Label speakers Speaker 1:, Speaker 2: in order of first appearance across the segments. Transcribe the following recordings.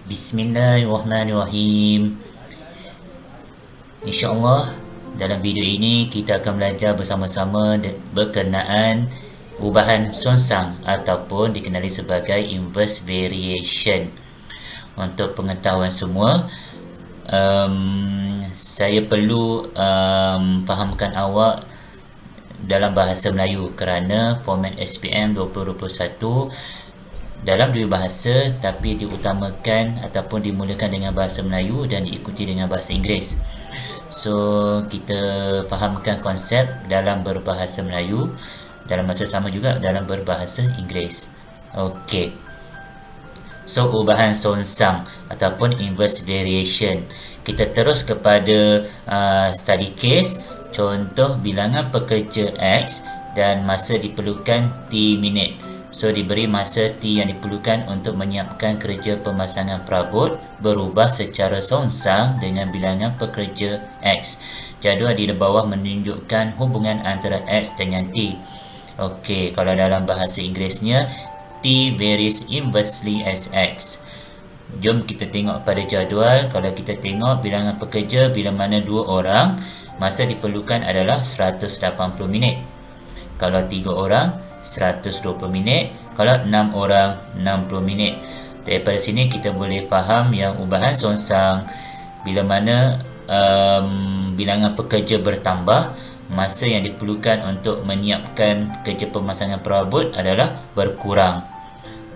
Speaker 1: Bismillahirrahmanirrahim. InsyaAllah dalam video ini kita akan belajar bersama-sama berkenaan ubahan songsang ataupun dikenali sebagai inverse variation. Untuk pengetahuan semua, saya perlu fahamkan awak dalam bahasa Melayu kerana format SPM 2021 dalam dua bahasa, tapi diutamakan ataupun dimulakan dengan bahasa Melayu dan diikuti dengan bahasa Inggeris. So kita fahamkan konsep dalam berbahasa Melayu, dalam masa sama juga dalam berbahasa Inggeris. Okey. So ubahan songsang ataupun inverse variation. Kita terus kepada study case. Contoh bilangan pekerja X dan masa diperlukan T minit. So diberi masa T yang diperlukan untuk menyiapkan kerja pemasangan perabot berubah secara songsang dengan bilangan pekerja X. Jadual di bawah menunjukkan hubungan antara X dengan T. Okey, kalau dalam bahasa Inggerisnya, T varies inversely as X. Jom kita tengok pada jadual. Kalau kita tengok bilangan pekerja bila mana 2 orang, masa diperlukan adalah 180 minit. Kalau 3 orang, 120 minit. Kalau 6 orang, 60 minit. Daripada sini kita boleh faham yang ubahan songsang bila mana bilangan pekerja bertambah, masa yang diperlukan untuk menyiapkan kerja pemasangan perabot adalah berkurang.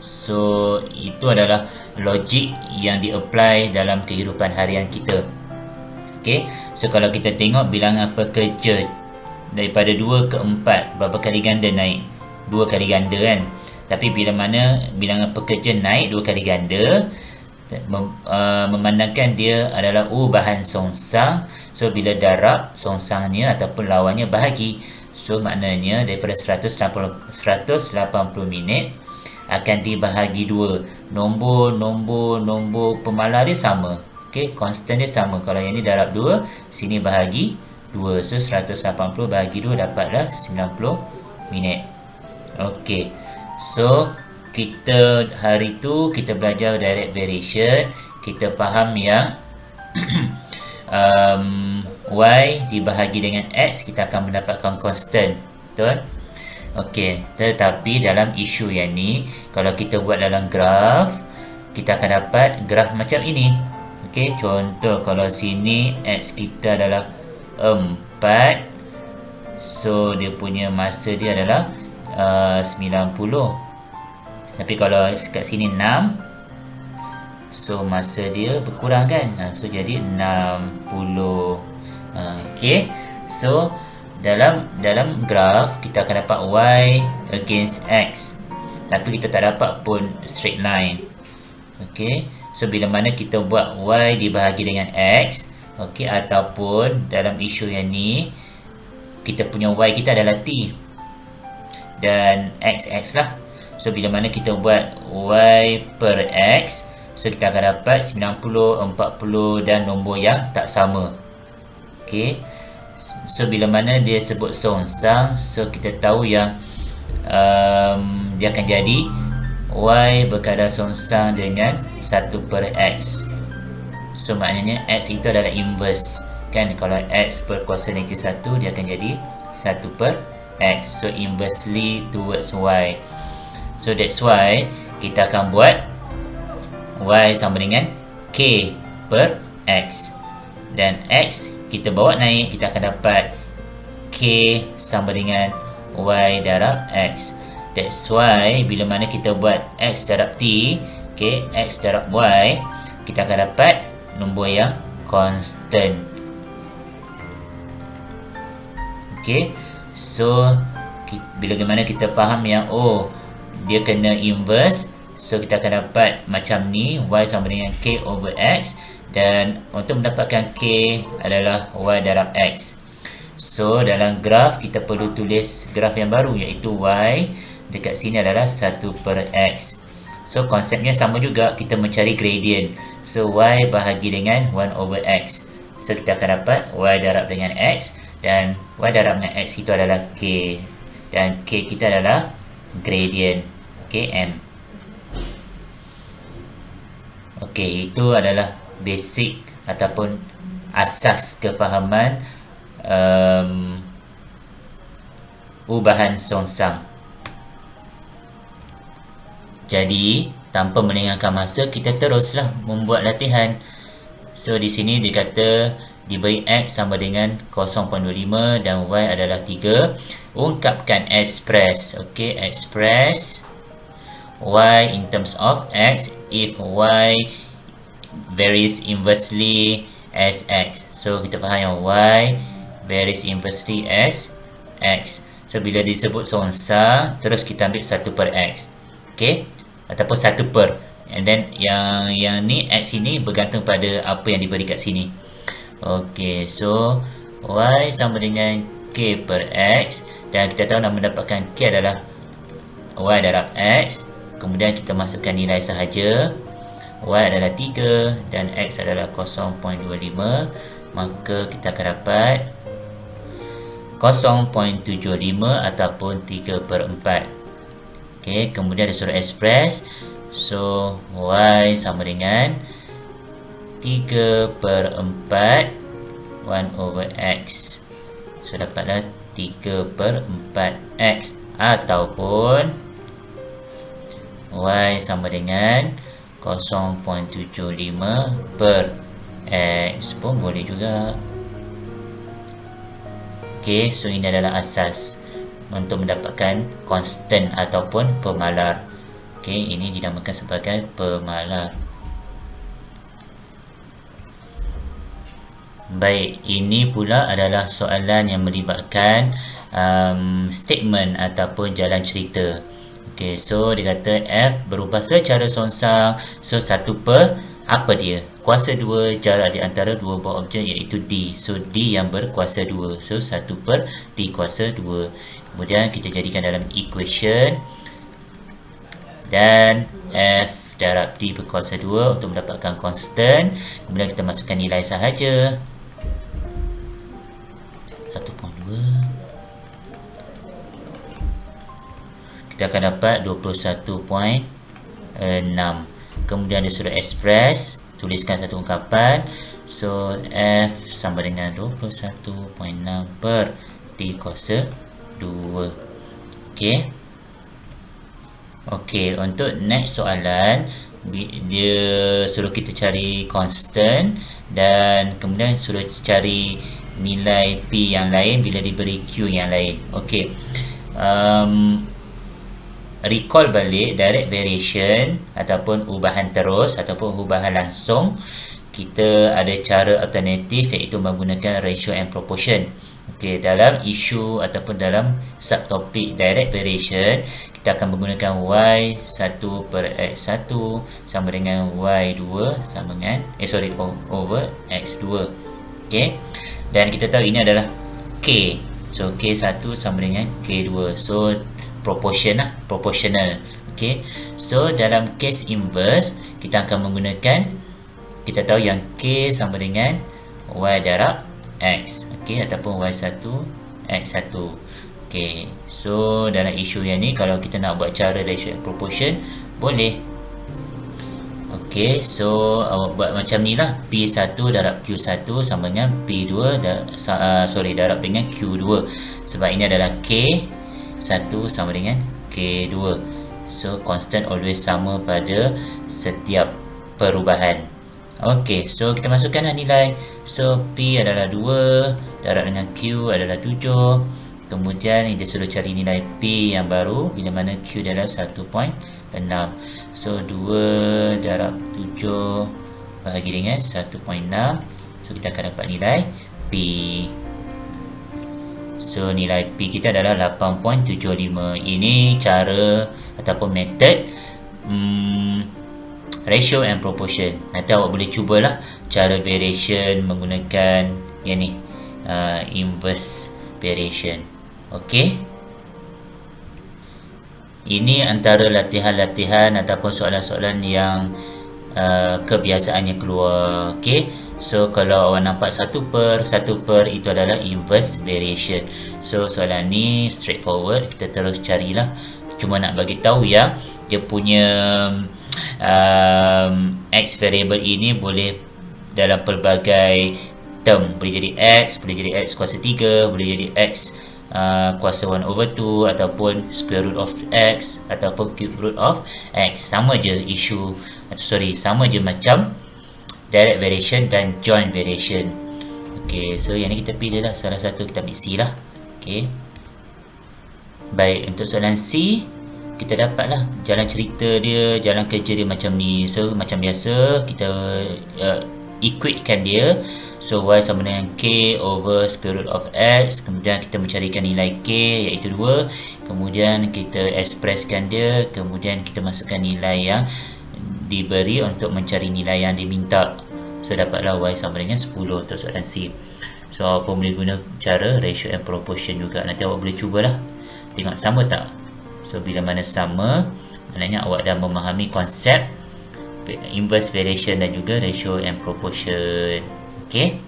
Speaker 1: So itu adalah logik yang di-apply dalam kehidupan harian kita. Okay, so kalau kita tengok bilangan pekerja daripada 2 ke 4, berapa kali ganda naik? 2 kali ganda kan. Tapi bila mana bilangan pekerja naik 2 kali ganda, memandangkan dia adalah ubahan songsang. So bila darab songsangnya ataupun lawannya bahagi, so maknanya daripada 180 minit akan dibahagi 2. Nombor pemalar dia sama. Okey, konstan dia sama. Kalau yang ni darab 2, sini bahagi 2. So 180 bahagi 2 dapatlah 90 minit. Okey. So kita hari tu kita belajar direct variation. Kita faham yang Y dibahagi dengan X, kita akan mendapatkan konstan. Betul? Okey, tetapi dalam isu yang ni, kalau kita buat dalam graf, kita akan dapat graf macam ini. Okey, contoh kalau sini X kita adalah 4, so dia punya masa dia adalah 90. Tapi kalau kat sini 6, so masa dia berkurang kan, so jadi 60. Okey, so dalam graf kita akan dapat Y against X, tapi kita tak dapat pun straight line. Okey, so bila mana kita buat Y dibahagi dengan X, okey, ataupun dalam isu yang ni kita punya Y kita adalah T dan X lah. So bila mana kita buat Y per X, so kita akan dapat 90, 40 dan nombor yang tak sama. Okey, so bila mana dia sebut songsang, so kita tahu yang dia akan jadi Y berkadar songsang dengan 1 per X. So maknanya X itu adalah inverse kan. Kalau X per kuasa negatif 1, dia akan jadi 1 per X. So inversely towards Y. So that's why kita akan buat Y sama dengan K per X. Dan X kita bawa naik, kita akan dapat K sama dengan Y darab X. That's why bila mana kita buat X darab T, okay, X darab Y, kita akan dapat nombor yang constant. Okay, so bila mana kita faham yang dia kena inverse, so kita akan dapat macam ni, Y sama dengan K over X, dan untuk mendapatkan K adalah Y darab X. So dalam graf kita perlu tulis graf yang baru, iaitu Y dekat sini adalah 1 per X. So konsepnya sama juga, kita mencari gradient. So Y bahagi dengan 1 over X. So kita akan dapat Y darab dengan X, dan Y darab dengan X itu adalah K, dan K kita adalah gradient Km. Okey, itu adalah basic ataupun asas kefahaman ubahan songsang. Jadi, tanpa melengahkan masa, kita teruslah membuat latihan. So, di sini dia kata diberi X sama dengan 0.25 dan Y adalah 3. Ungkapkan express. Okey, express Y in terms of X if Y varies inversely as X. So, kita faham yang Y varies inversely as X. So, bila disebut songsang, terus kita ambil 1 per X. Okey, ataupun 1 per. And then yang ni X ini bergantung pada apa yang diberi kat sini. Okey, so Y sama dengan K per X. Dan kita tahu nak mendapatkan K adalah Y darab X. Kemudian kita masukkan nilai sahaja. Y adalah 3 dan X adalah 0.25. Maka kita akan dapat 0.75 ataupun 3 per 4. Okey, kemudian dia suruh express. So, Y sama dengan 3 per 4 1 over X. So, dapatlah 3 per 4 X. Ataupun Y sama dengan 0.75 per X pun boleh juga. Okey, so ini adalah asas untuk mendapatkan constant ataupun pemalar. Okey, ini dinamakan sebagai pemalar. Baik, ini pula adalah soalan yang melibatkan statement ataupun jalan cerita. Okey, so dia kata F berubah secara songsang. So 1 per apa dia? Kuasa 2 jarak di antara dua buah objek iaitu D. So D yang berkuasa 2. So 1 per D kuasa 2. Kemudian kita jadikan dalam equation. Dan F darab D berkuasa 2 untuk mendapatkan constant. Kemudian kita masukkan nilai sahaja. 1.2. Kita akan dapat 21.6. Kemudian dia sudah express. Tuliskan satu ungkapan. So F sama dengan 21.6 per D kuasa 2. Okey. Okey, untuk next soalan dia suruh kita cari constant dan kemudian suruh cari nilai P yang lain bila diberi Q yang lain. Okey, recall balik direct variation ataupun ubahan terus ataupun ubahan langsung. Kita ada cara alternatif iaitu menggunakan ratio and proportion. Okey, dalam isu ataupun dalam subtopik direct variation, kita akan menggunakan Y1 per X1 sama dengan Y2 sama dengan over X2. Okey. Dan kita tahu ini adalah K. So K1 sama dengan K2. So proportional. Okey. So dalam case inverse, kita akan menggunakan, kita tahu yang K sama dengan Y darab X. Okey, ataupun Y1 X1. Okey, so dalam isu yang ni kalau kita nak buat cara ratio and proportion boleh. Okey, so awak buat macam ni lah. P1 darab Q1 sama dengan P2 darab dengan Q2. Sebab ini adalah K1 sama dengan K2. So constant always sama pada setiap perubahan. Okey, so kita masukkanlah nilai. So P adalah 2 darab dengan Q adalah 7. Kemudian dia suruh cari nilai P yang baru bila mana Q dia adalah 1.6. So 2 darab 7 bahagi dengan 1.6. So kita akan dapat nilai P. So nilai P kita adalah 8.75. Ini cara ataupun method ratio and proportion. Nanti awak boleh cubalah cara variation menggunakan yang ni, inverse variation. Okey. Ini antara latihan-latihan ataupun soalan-soalan yang kebiasaannya keluar. Okey. So kalau awak nampak 1 per itu adalah inverse variation. So soalan ni straightforward, kita terus carilah. Cuma nak bagi tahu yang dia punya X variable ini boleh dalam pelbagai term, boleh jadi X, boleh jadi X kuasa 3, boleh jadi X kuasa 1/2 ataupun square root of X ataupun cube root of X. Sama je isu, sama je macam direct variation dan joint variation. Ok, so yang ni kita pilih lah salah satu, kita ambil C lah. Ok, baik, untuk soalan C kita dapatlah jalan cerita dia, jalan kerja dia macam ni. So macam biasa kita equatekan dia. So y sama dengan k over square root of x, kemudian kita mencarikan nilai k iaitu 2, kemudian kita ekspreskan dia, kemudian kita masukkan nilai yang diberi untuk mencari nilai yang diminta. So dapatlah y sama dengan 10 untuk soalan C. So apa boleh guna cara ratio and proportion juga. Nanti awak boleh cubalah, tengok sama tak. So bila mana sama, maknanya awak dah memahami konsep inverse variation dan juga ratio and proportion. Okay.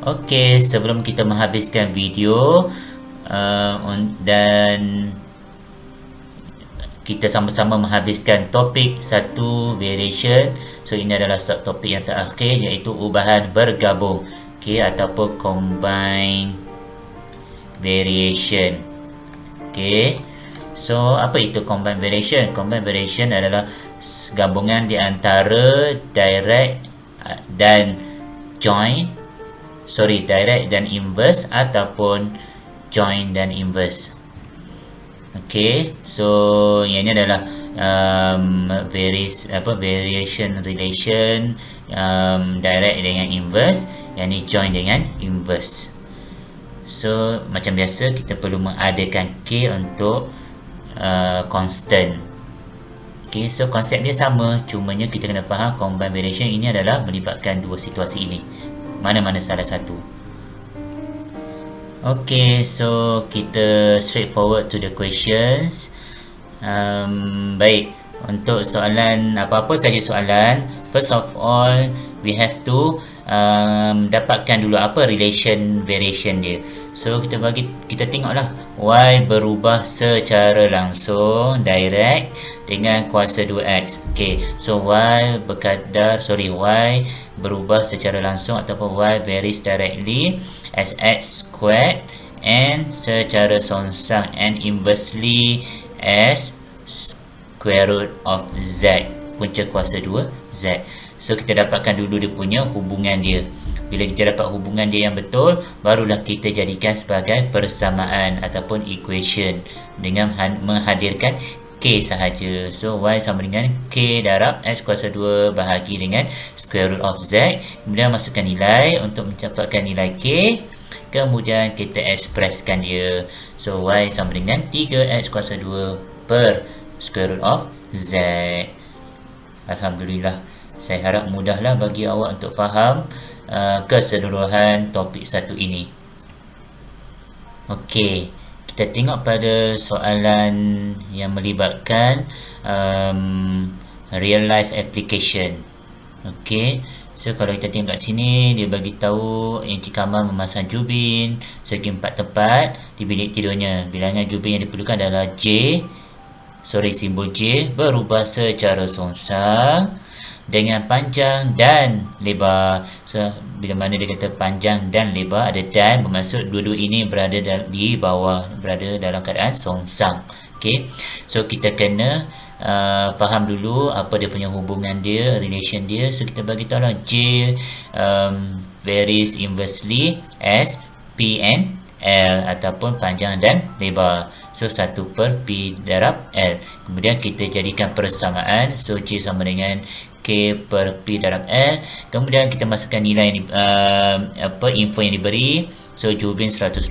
Speaker 1: Okay, sebelum kita menghabiskan video dan kita sama-sama menghabiskan topik 1 variation. So ini adalah subtopik yang terakhir, iaitu ubahan bergabung, okay, ataupun combine variation. Okay, so apa itu combine variation? Combine variation adalah gabungan di antara direct dan direct dan inverse ataupun joint dan inverse. Okay, so yang ini adalah variation relation, direct dengan inverse, yang ni joint dengan inverse. So macam biasa kita perlu mengadakan k untuk constant. Okay, so konsep dia sama, cumanya kita kena faham combine variation ini adalah melibatkan dua situasi ini, mana-mana salah satu. Okay, so kita straightforward to the questions. Baik, untuk soalan, apa-apa saja soalan, first of all we have to dapatkan dulu apa relation variation dia. So kita tengoklah y berubah secara langsung direct dengan kuasa 2x. Okay, so y berubah secara langsung ataupun y varies directly as x squared, and secara songsang and inversely as square root of z, punca kuasa 2z. So kita dapatkan dulu dia punya hubungan dia. Bila kita dapat hubungan dia yang betul, barulah kita jadikan sebagai persamaan ataupun equation dengan menghadirkan k sahaja. So y sama dengan k darab x kuasa 2 bahagi dengan square root of z. Kemudian masukkan nilai untuk mendapatkan nilai k. Kemudian kita ekspreskan dia. So y sama dengan 3x kuasa 2 per square root of z. Alhamdulillah, saya harap mudahlah bagi awak untuk faham keseluruhan topik 1 ini. Okey, kita tengok pada soalan yang melibatkan real life application. Okey, so kalau kita tengok kat sini, dia bagi tahu Encik Kamal memasang jubin segi 4 tempat di bilik tidurnya. Bilangan jubin yang diperlukan adalah simbol J berubah secara songsang dengan panjang dan lebar. So bila mana dia kata panjang dan lebar, ada dan, bermaksud dua-dua ini berada di bawah, berada dalam keadaan songsang. Okay, so kita kena faham dulu apa dia punya hubungan dia, relation dia. So kita bagi tahu lah J varies inversely as P and L ataupun panjang dan lebar. So 1 per P darab L. Kemudian kita jadikan persamaan. So J sama dengan K per P darab L. Kemudian kita masukkan nilai yang info yang diberi. So jubin 120,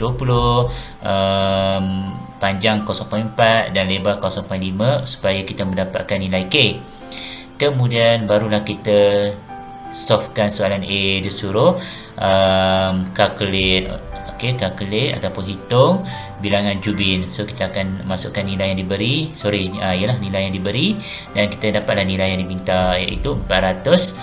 Speaker 1: panjang 0.4 dan lebar 0.5 supaya kita mendapatkan nilai K. Kemudian barulah kita solvekan soalan A. Dia suruh calculate ataupun hitung bilangan jubin. So kita akan masukkan nilai yang diberi, nilai yang diberi, dan kita dapatlah nilai yang diminta, iaitu 400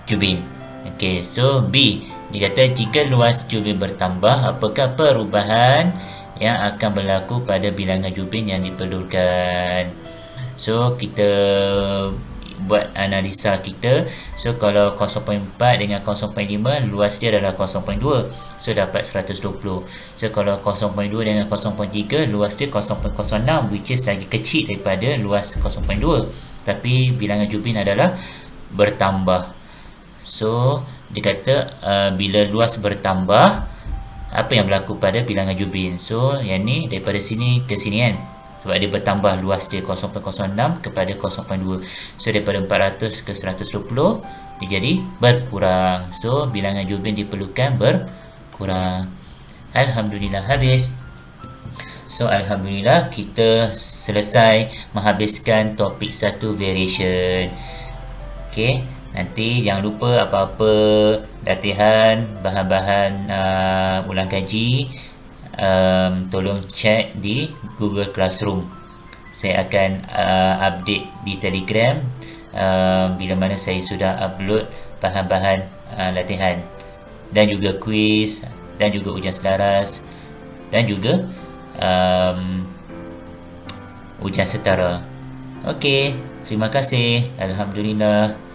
Speaker 1: jubin. Okey, so B, dia kata jika luas jubin bertambah, apakah perubahan yang akan berlaku pada bilangan jubin yang diperlukan? So kita buat analisa kita. So kalau 0.4 dengan 0.5, luas dia adalah 0.2, so dapat 120. So kalau 0.2 dengan 0.3, luas dia 0.06, which is lagi kecil daripada luas 0.2, tapi bilangan Jubin adalah bertambah. So dia kata bila luas bertambah, apa yang berlaku pada bilangan Jubin? So yang ni daripada sini ke sini kan, sebab dia bertambah luas dia 0.06 kepada 0.2. So daripada 400 ke 120, dia jadi berkurang. So bilangan Jubin diperlukan berkurang. Alhamdulillah, habis. So Alhamdulillah kita selesai menghabiskan topik 1 variation. Okay, nanti jangan lupa apa-apa latihan, bahan-bahan ulang kaji, tolong cek di Google Classroom. Saya akan update di Telegram bila mana saya sudah upload bahan-bahan latihan, dan juga kuis, dan juga ujian selaras, dan juga ujian setara. Okey, terima kasih. Alhamdulillah.